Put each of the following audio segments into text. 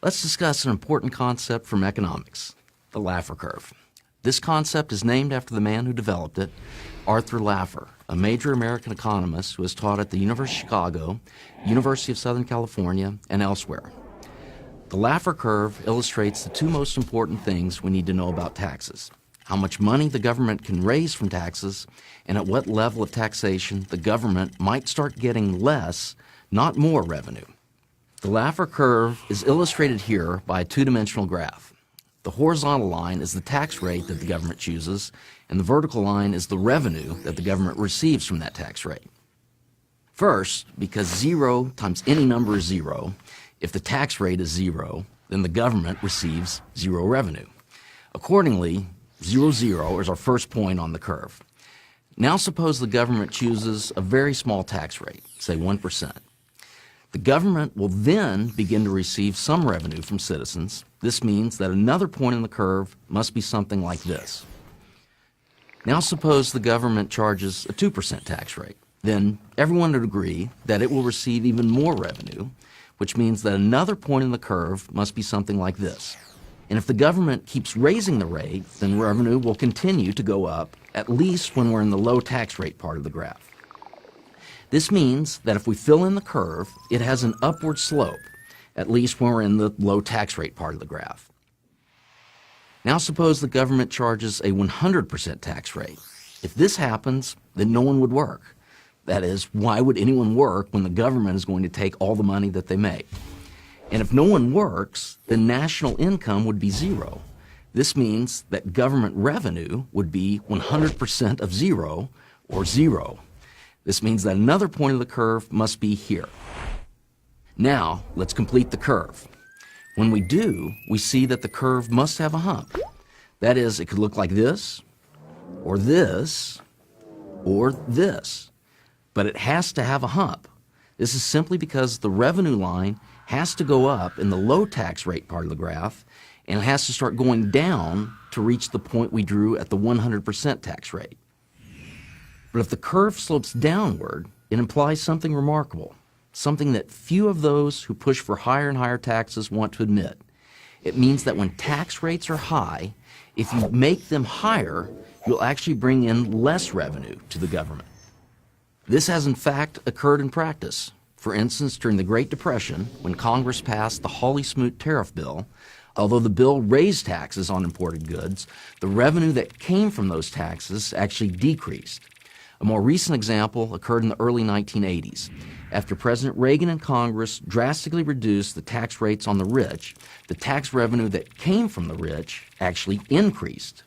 Let's discuss an important concept from economics, the Laffer curve. This concept is named after the man who developed it, Arthur Laffer, a major American economist who has taught at the University of Chicago, University of Southern California, and elsewhere. The Laffer curve illustrates the two most important things we need to know about taxes: how much money the government can raise from taxes, and at what level of taxation the government might start getting less, not more revenue. The Laffer curve is illustrated here by a two-dimensional graph. The horizontal line is the tax rate that the government chooses, and the vertical line is the revenue that the government receives from that tax rate. First, because 0 times any number is 0, if the tax rate is 0, then the government receives 0 revenue. Accordingly, 0, 0 is our first point on the curve. Now suppose the government chooses a very small tax rate, say 1%. The government will then begin to receive some revenue from citizens. This means that another point in the curve must be something like this. Now suppose the government charges a 2% tax rate. Then everyone would agree that it will receive even more revenue, which means that another point in the curve must be something like this. And if the government keeps raising the rate, then revenue will continue to go up, at least when we're in the low tax rate part of the graph. This means that if we fill in the curve, it has an upward slope, at least when we're in the low tax rate part of the graph. Now suppose the government charges a 100% tax rate. If this happens, then no one would work. That is, why would anyone work when the government is going to take all the money that they make? And if no one works, then national income would be 0. This means that government revenue would be 100% of 0, or 0. This means that another point of the curve must be here. Now, let's complete the curve. When we do, we see that the curve must have a hump. That is, it could look like this, or this, or this. But it has to have a hump. This is simply because the revenue line has to go up in the low tax rate part of the graph, and it has to start going down to reach the point we drew at the 100% tax rate. But if the curve slopes downward, it implies something remarkable, something that few of those who push for higher and higher taxes want to admit. It means that when tax rates are high, if you make them higher, you'll actually bring in less revenue to the government. This has in fact occurred in practice. For instance, during the Great Depression, when Congress passed the Hawley-Smoot tariff bill, although the bill raised taxes on imported goods, the revenue that came from those taxes actually decreased. A more recent example occurred in the early 1980s. After President Reagan and Congress drastically reduced the tax rates on the rich, the tax revenue that came from the rich actually increased.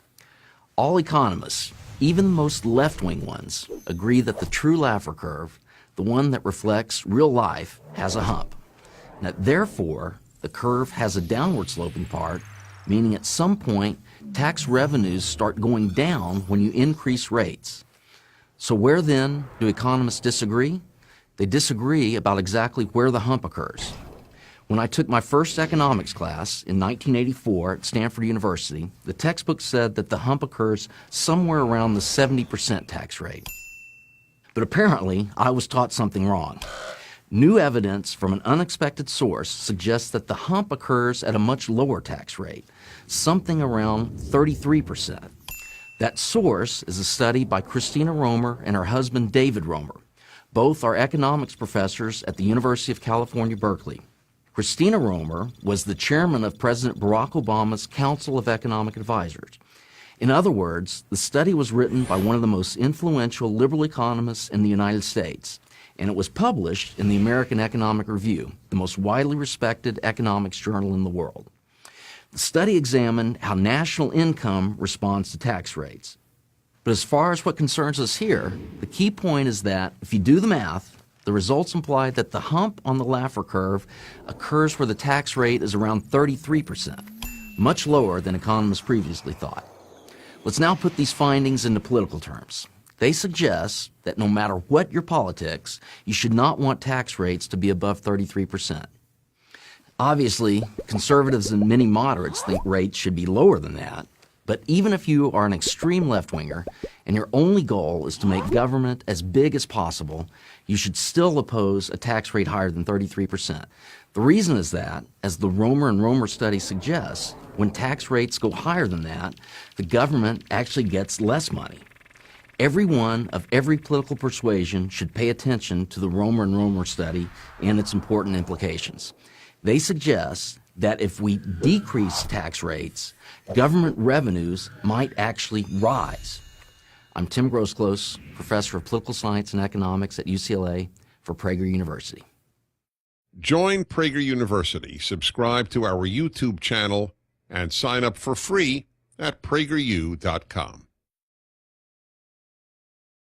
All economists, even the most left-wing ones, agree that the true Laffer curve, the one that reflects real life, has a hump. Now, therefore, the curve has a downward sloping part, meaning at some point, tax revenues start going down when you increase rates. So where then do economists disagree? They disagree about exactly where the hump occurs. When I took my first economics class in 1984 at Stanford University, the textbook said that the hump occurs somewhere around the 70% tax rate. But apparently, I was taught something wrong. New evidence from an unexpected source suggests that the hump occurs at a much lower tax rate, something around 33%. That source is a study by Christina Romer and her husband David Romer. Both are economics professors at the University of California, Berkeley. Christina Romer was the chairman of President Barack Obama's Council of Economic Advisors. In other words, the study was written by one of the most influential liberal economists in the United States, and it was published in the American Economic Review, the most widely respected economics journal in the world. The study examined how national income responds to tax rates. But as far as what concerns us here, the key point is that if you do the math, the results imply that the hump on the Laffer curve occurs where the tax rate is around 33%, much lower than economists previously thought. Let's now put these findings into political terms. They suggest that no matter what your politics, you should not want tax rates to be above 33%. Obviously, conservatives and many moderates think rates should be lower than that, But even if you are an extreme left-winger and your only goal is to make government as big as possible, you should still oppose a tax rate higher than 33%. The reason is that, as the Romer and Romer study suggests, when tax rates go higher than that, the government actually gets less money. Everyone of every political persuasion should pay attention to the Romer and Romer study and its important implications. They suggest that if we decrease tax rates, government revenues might actually rise. I'm Tim Grosclose, professor of political science and economics at UCLA for Prager University. Join Prager University, subscribe to our YouTube channel, and sign up for free at prageru.com.